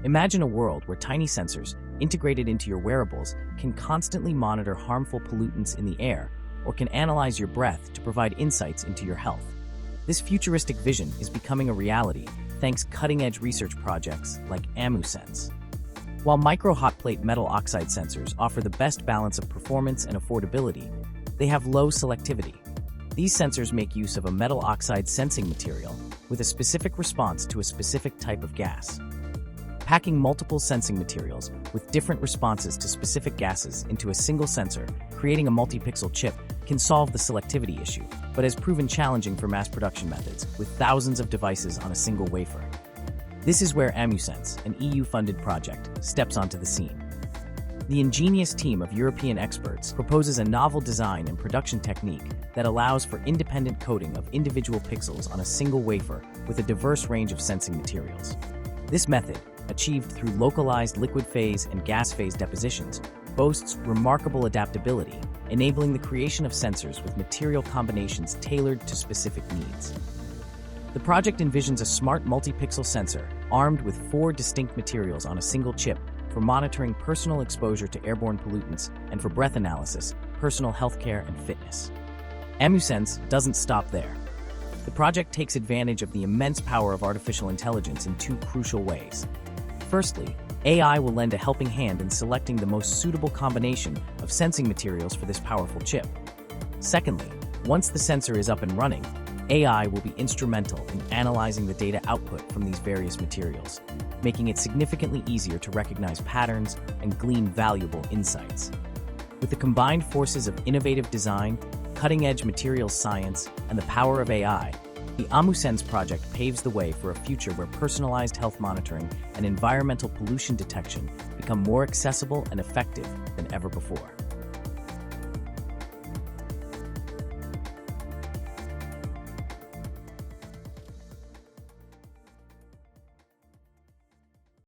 Imagine a world where tiny sensors, integrated into your wearables, can constantly monitor harmful pollutants in the air or can analyze your breath to provide insights into your health. This futuristic vision is becoming a reality thanks to cutting-edge research projects like AMUSENS. While micro-hotplate metal oxide sensors offer the best balance of performance and affordability, they have low selectivity. These sensors make use of a metal oxide sensing material with a specific response to a specific type of gas. Packing multiple sensing materials with different responses to specific gases into a single sensor, creating a multi-pixel chip, can solve the selectivity issue, but has proven challenging for mass production methods with thousands of devices on a single wafer. This is where AMUSENS, an EU-funded project, steps onto the scene. The ingenious team of European experts proposes a novel design and production technique that allows for independent coating of individual pixels on a single wafer with a diverse range of sensing materials. This method, achieved through localized liquid phase and gas phase depositions, boasts remarkable adaptability, enabling the creation of sensors with material combinations tailored to specific needs. The project envisions a smart multi-pixel sensor armed with 4 distinct materials on a single chip for monitoring personal exposure to airborne pollutants and for breath analysis, personal healthcare, and fitness. AMUSENS doesn't stop there. The project takes advantage of the immense power of artificial intelligence in 2 crucial ways. Firstly, AI will lend a helping hand in selecting the most suitable combination of sensing materials for this powerful chip. Secondly, once the sensor is up and running, AI will be instrumental in analyzing the data output from these various materials, making it significantly easier to recognize patterns and glean valuable insights. With the combined forces of innovative design, cutting-edge materials science, and the power of AI, the AMUSENS project paves the way for a future where personalized health monitoring and environmental pollution detection become more accessible and effective than ever before.